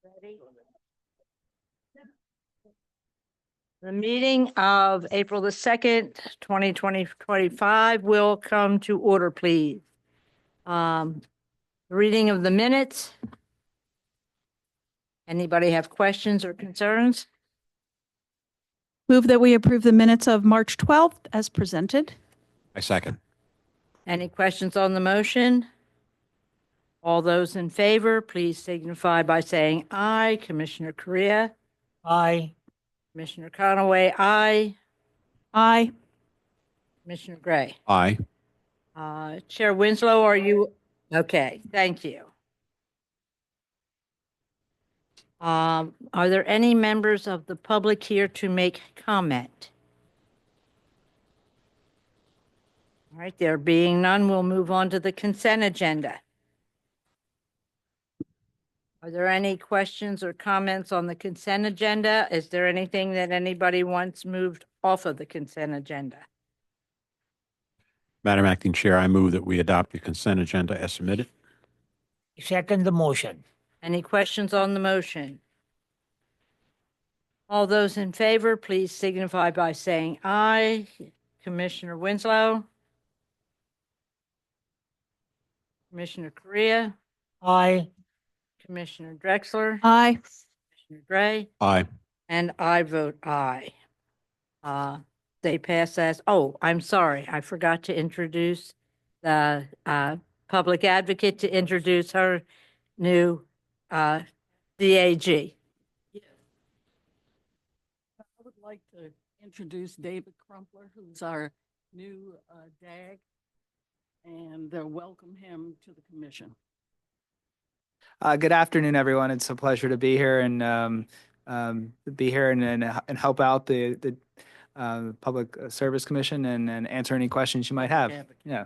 Ready? The meeting of April the 2nd, 2025 will come to order, please. Reading of the minutes. Anybody have questions or concerns? Move that we approve the minutes of March 12th as presented. I second. Any questions on the motion? All those in favor, please signify by saying aye. Commissioner Correa? Aye. Commissioner Conaway, aye. Aye. Commissioner Gray? Aye. Chair Winslow, are you? Okay, thank you. Are there any members of the public here to make comment? All right, there being none, we'll move on to the consent agenda. Are there any questions or comments on the consent agenda? Is there anything that anybody wants moved off of the consent agenda? Madam Acting Chair, I move that we adopt the consent agenda as submitted. Second the motion. Any questions on the motion? All those in favor, please signify by saying aye. Commissioner Winslow? Commissioner Correa? Aye. Commissioner Drexler? Aye. Commissioner Gray? Aye. And I vote aye. They pass as, oh, I'm sorry, I forgot to introduce the public advocate to introduce her new DAG. I would like to introduce David Crumpler, who's our new DAG, and welcome him to the commission. Good afternoon, everyone. It's a pleasure to be here and help out the Public Service Commission and answer any questions you might have. Yeah.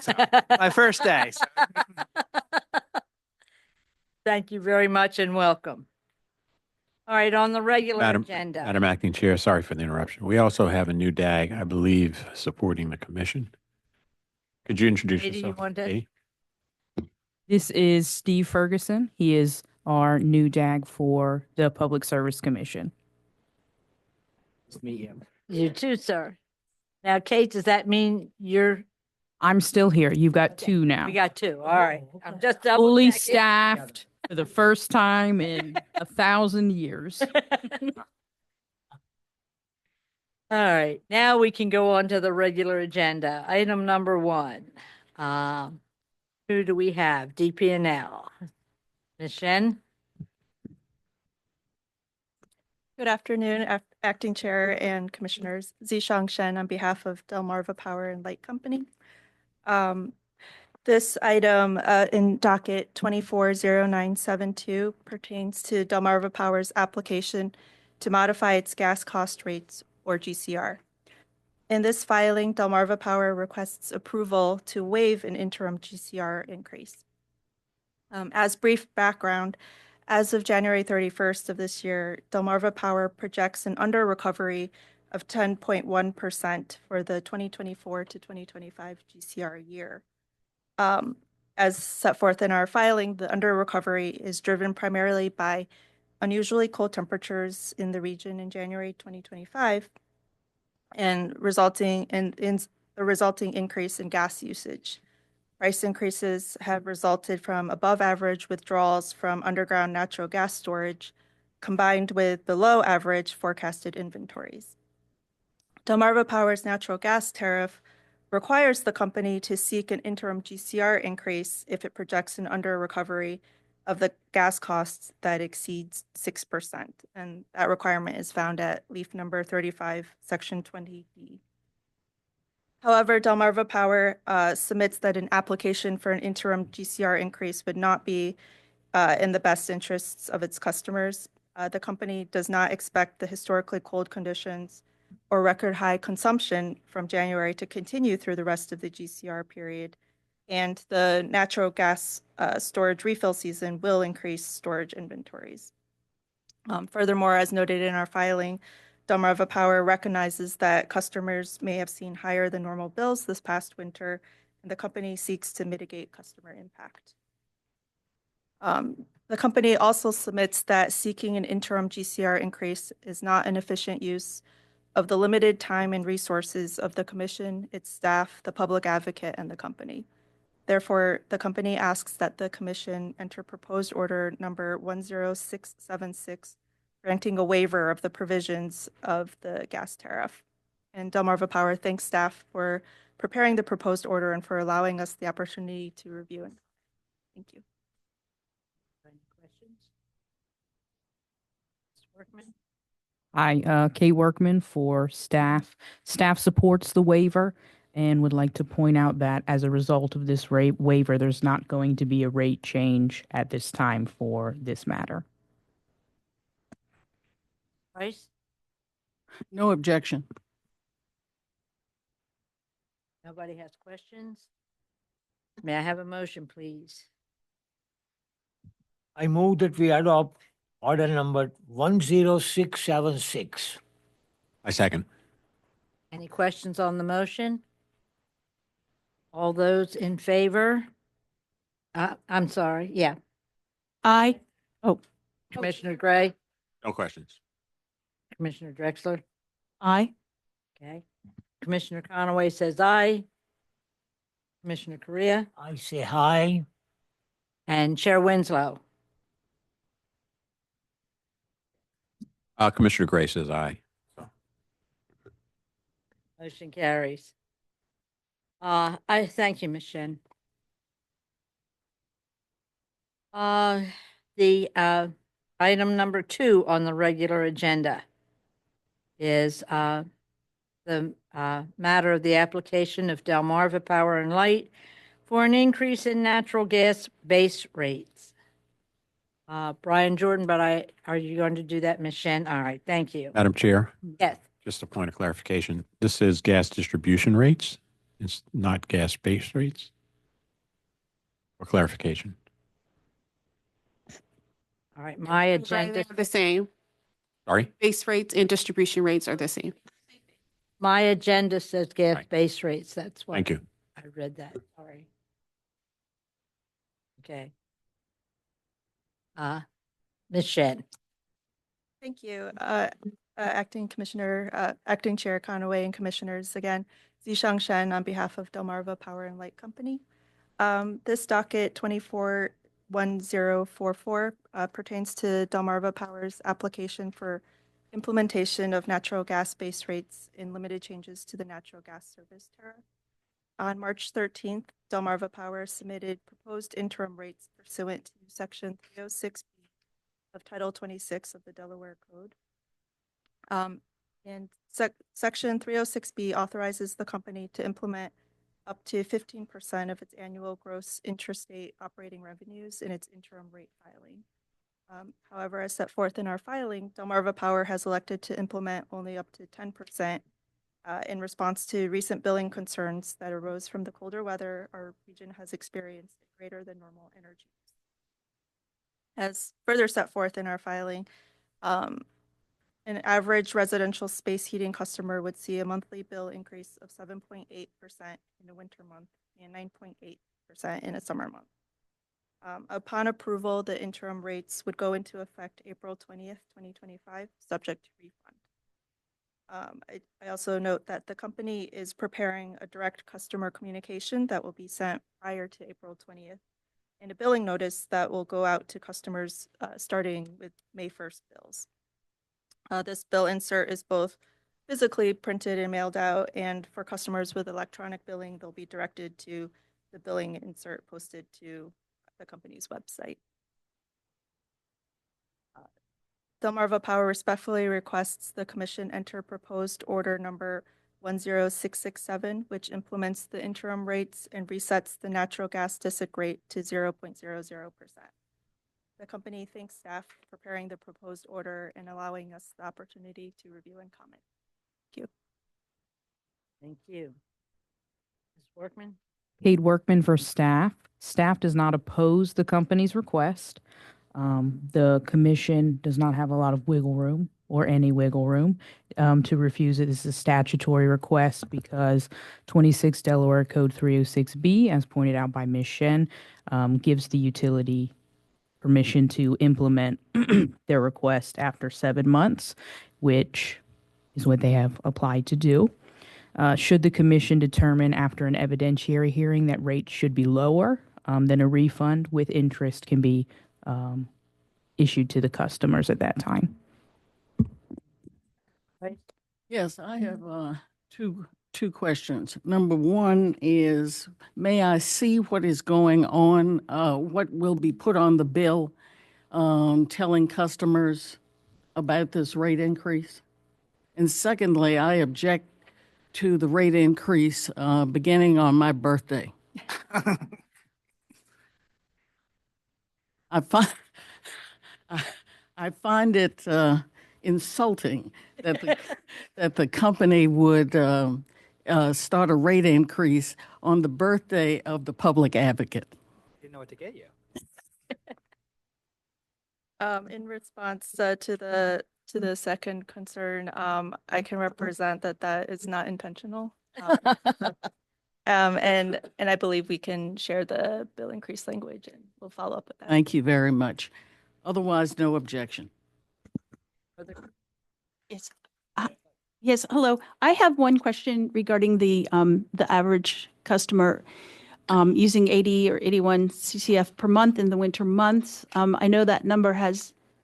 So, my first day. So. Thank you very much and welcome. All right, on the regular agenda. Madam Acting Chair, sorry for the interruption. We also have a new DAG, I believe, supporting the commission. Could you introduce Katie, yourself? you want to- Katie? This is Steve Ferguson. He is our new DAG for the Public Service Commission. Nice to meet you. You too, sir. Now, Kate, does that mean you're, I'm still here. You've got Okay. two now. we got two, all right. I'm just double Fully checking. staffed for the first time in 1,000 years. All right, now we can go on to the regular agenda. Item number 1. Who do we have? DP&L. Ms. Shen? Good afternoon, Acting Chair and Commissioners. Zishang Shen on behalf of Delmarva Power and Light Company. This item in docket 240972 pertains to Delmarva Power's application to modify its gas cost rates, or GCR. In this filing, Delmarva Power requests approval to waive an interim GCR increase. As brief background, as of January 31st of this year, Delmarva Power projects an under recovery of 10.1% for the 2024 to 2025 GCR year. As set forth in our filing, the under recovery is driven primarily by unusually cold temperatures in the region in January 2025 and resulting in a resulting increase in gas usage. Price increases have resulted from above average withdrawals from underground natural gas storage, combined with below average forecasted inventories. Delmarva Power's natural gas tariff requires the company to seek an interim GCR increase if it projects an under recovery of the gas costs that exceeds 6%. And that requirement is found at leaf number 35, section 20D. However, Delmarva Power submits that an application for an interim GCR increase would not be in the best interests of its customers. The company does not expect the historically cold conditions or record high consumption from January to continue through the rest of the GCR period. And the natural gas storage refill season will increase storage inventories. Furthermore, as noted in our filing, Delmarva Power recognizes that customers may have seen higher than normal bills this past winter, and the company seeks to mitigate customer impact. The company also submits that seeking an interim GCR increase is not an efficient use of the limited time and resources of the commission, its staff, the public advocate, and the company. Therefore, the company asks that the commission enter proposed order number 10676, granting a waiver of the provisions of the gas tariff. And Delmarva Power thanks staff for preparing the proposed order and for allowing us the opportunity to review it. Thank you. Any questions? Ms. Workman? Hi, Kate Workman for staff. Staff supports the waiver and would like to point out that as a result of this rate waiver, there's not going to be a rate change at this time for this matter. Price? No objection. Nobody has questions? May I have a motion, please? I move that we adopt order number 10676. I second. Any questions on the motion? All those in favor? I'm sorry, yeah. Aye. Commissioner Gray, No questions. Commissioner Drexler, Aye. okay. Commissioner Conaway says aye. Commissioner Correa I say aye. and Chair Winslow. Commissioner Gray says aye. Motion carries. I thank you, Ms. Shen. The item number 2 on the regular agenda is the matter of the application of Delmarva Power and Light for an increase in natural gas base rates. Brian Jordan, but are you going to do that, Ms. Shen? All right, thank you. Madam Chair, Yes, just a point of clarification. This is gas distribution rates. It's not gas base rates. For clarification. all right, my agenda, They're the same. Sorry? Base rates and distribution rates are the same. my agenda says gas Right. base rates, that's why. Thank you. I read that, sorry. Okay. Ms. Shen, Thank you, Acting Commissioner, Acting Chair Conaway and Commissioners. Again, Zishang Shen on behalf of Delmarva Power and Light Company. This docket 241044 pertains to Delmarva Power's application for implementation of natural gas base rates in limited changes to the natural gas service tariff. On March 13th, Delmarva Power submitted proposed interim rates pursuant to Section 306B of Title 26 of the Delaware Code. And Section 306B authorizes the company to implement up to 15% of its annual gross intrastate operating revenues in its interim rate filing. However, as set forth in our filing, Delmarva Power has elected to implement only up to 10% in response to recent billing concerns that arose from the colder weather our region has experienced and greater than normal energy use. As further set forth in our filing, an average residential space heating customer would see a monthly bill increase of 7.8% in a winter month and 9.8% in a summer month. Upon approval, the interim rates would go into effect April 20th, 2025, subject to refund. I also note that the company is preparing a direct customer communication that will be sent prior to April 20th and a billing notice that will go out to customers starting with May 1st bills. This bill insert is both physically printed and mailed out, and for customers with electronic billing, they'll be directed to the billing insert posted to the company's website. Delmarva Power respectfully requests the commission enter proposed order number 10667, which implements the interim rates and resets the natural gas district rate to 0.00%. The company thanks staff for preparing the proposed order and allowing us the opportunity to review and comment. Thank you. thank you. Ms. Workman? Kate Workman for staff. Staff does not oppose the company's request. The commission does not have a lot of wiggle room or any wiggle room to refuse it. This is a statutory request because 26 Delaware Code 306B, as pointed out by Ms. Shen, gives the utility permission to implement their request after 7 months, which is what they have applied to do. Should the commission determine after an evidentiary hearing that rates should be lower, then a refund with interest can be issued to the customers at that time. Yes, I have two questions. Number one is, may I see what is going on, what will be put on the bill telling customers about this rate increase? And secondly, I object to the rate increase beginning on my birthday. I find I find it insulting that the company would start a rate increase on the birthday of the public advocate. Didn't know what to get you. In response to the second concern, I can represent that is not intentional. And I believe we can share the bill increase language, and we'll follow up with that. Thank you very much. Otherwise, no objection. Yes. Yes, hello. I have one question regarding the average customer using 80 or 81 CCF per month in the winter months. I know that number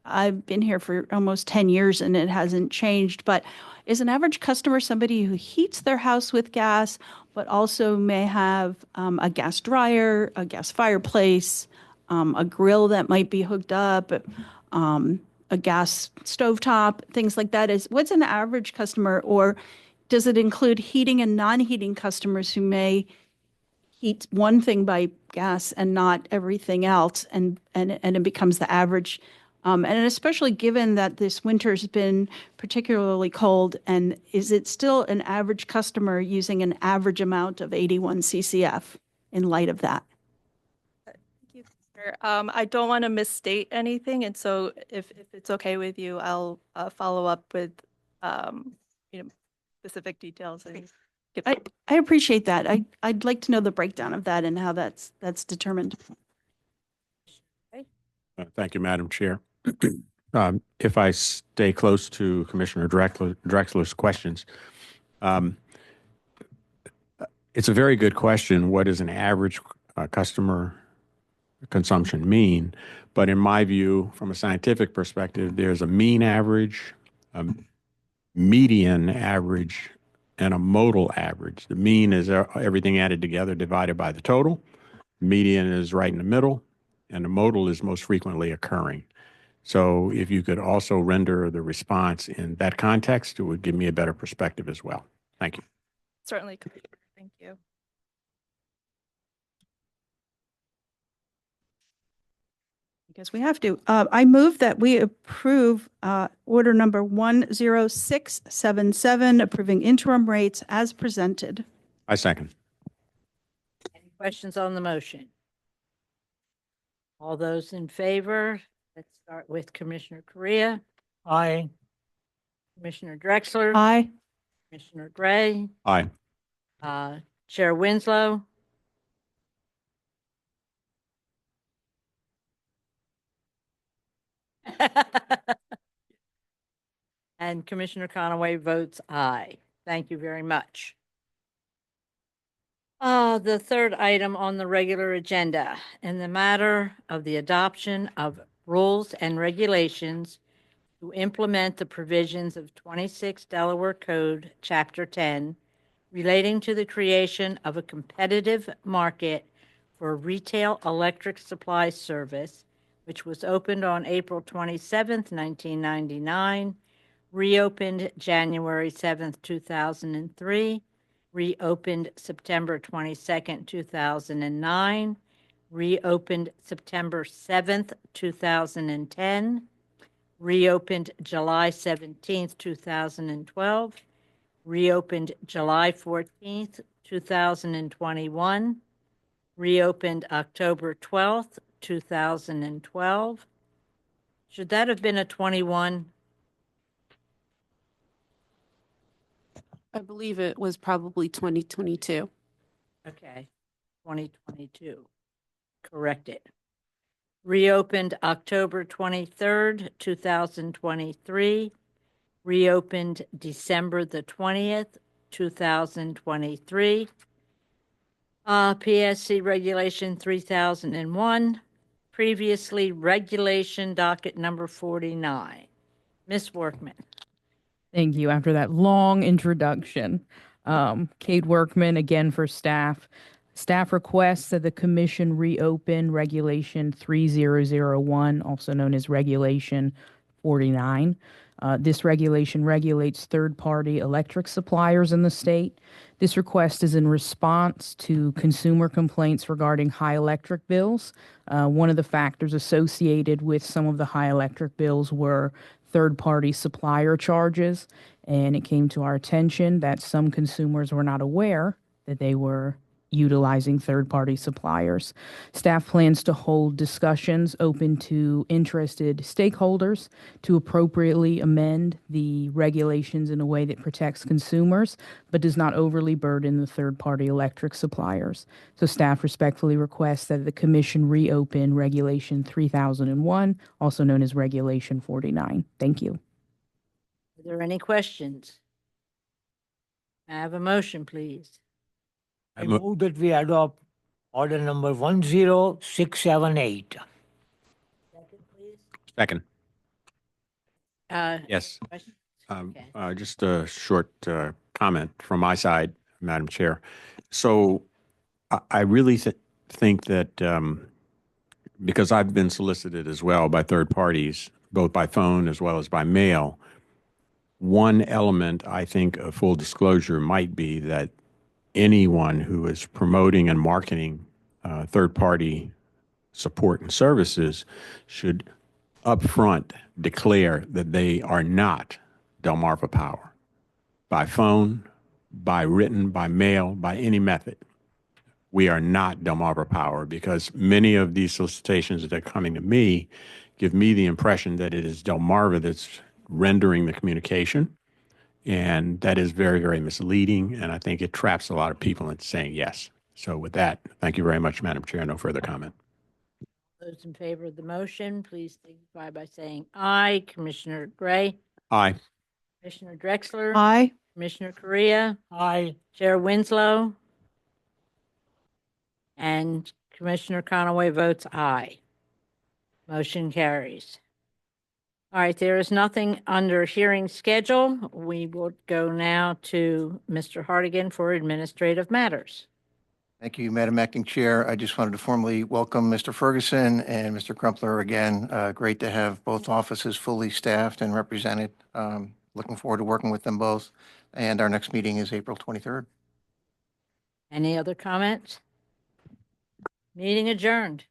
I've been here for almost 10 years and it hasn't changed, but is an average customer somebody who heats their house with gas, but also may have a gas dryer, a gas fireplace, a grill that might be hooked up, a gas stovetop, things like that? What's an average customer, or does it include heating and non-heating customers who may heat one thing by gas and not everything else, and it becomes the average? And especially given that this winter's been particularly cold, and is it still an average customer using an average amount of 81 CCF in light of that? I don't want to misstate anything, and so if it's okay with you, I'll follow up with specific details. And I appreciate that. I'd like to know the breakdown of that and how that's determined. Thank you, Madam Chair. If I stay close to Commissioner Drexler's questions, it's a very good question. What does an average customer consumption mean? But in my view, from a scientific perspective, there's a mean average, a median average, and a modal average. The mean is everything added together divided by the total. Median is right in the middle, and the modal is most frequently occurring. So if you could also render the response in that context, it would give me a better perspective as well. Thank you. certainly, thank you. I guess we have to. I move that we approve order number 10677, approving interim rates as presented. I second. Any questions on the motion? All those in favor? Let's start with Commissioner Correa, Aye. Commissioner Drexler. Aye. Commissioner Gray, Aye. Chair Winslow. And Commissioner Conaway votes aye. Thank you very much. The third item on the regular agenda, in the matter of the adoption of rules and regulations to implement the provisions of 26 Delaware Code, Chapter 10, relating to the creation of a competitive market for retail electric supply service, which was opened on April 27th, 1999, reopened January 7th, 2003, reopened September 22nd, 2009, reopened September 7th, 2010, reopened July 17th, 2012, reopened July 14th, 2021, reopened October 12th, 2012. Should that have been a 21? I believe it was probably 2022. Okay, 2022. Correct it. reopened October 23rd, 2023, reopened December the 20th, 2023. PSC Regulation 3001, previously Regulation Docket Number 49. Ms. Workman. Thank you. After that long introduction, Kate Workman, again for staff. Staff requests that the commission reopen Regulation 3001, also known as Regulation 49. This regulation regulates third-party electric suppliers in the state. This request is in response to consumer complaints regarding high electric bills. One of the factors associated with some of the high electric bills were third-party supplier charges, and it came to our attention that some consumers were not aware that they were utilizing third-party suppliers. Staff plans to hold discussions open to interested stakeholders to appropriately amend the regulations in a way that protects consumers, but does not overly burden the third-party electric suppliers. So staff respectfully requests that the commission reopen Regulation 3001, also known as Regulation 49. Thank you. Are there any questions? I have a motion, please. I move that we adopt order number 10678. Second, please. Second. Uh, Yes. question? Okay. Just a short comment from my side, Madam Chair. So I really think that because I've been solicited as well by third parties, both by phone as well as by mail, one element I think of full disclosure might be that anyone who is promoting and marketing third-party support and services should upfront declare that they are not Delmarva Power by phone, by written, by mail, by any method. We are not Delmarva Power because many of these solicitations that are coming to me give me the impression that it is Delmarva that's rendering the communication. And that is very, very misleading. And I think it traps a lot of people into saying yes. So with that, thank you very much, Madam Chair. No further comment. Those in favor of the motion, please signify by saying aye. Commissioner Gray, Aye. Commissioner Drexler. Aye. Commissioner Correa, Aye. Chair Winslow, and Commissioner Conaway votes aye. Motion carries. All right, there is nothing under hearing schedule. We will go now to Mr. Hartigan for administrative matters. Thank you, Madam Acting Chair. I just wanted to formally welcome Mr. Ferguson and Mr. Crumpler again. Great to have both offices fully staffed and represented. Looking forward to working with them both. And our next meeting is April 23rd. Any other comments? Meeting adjourned.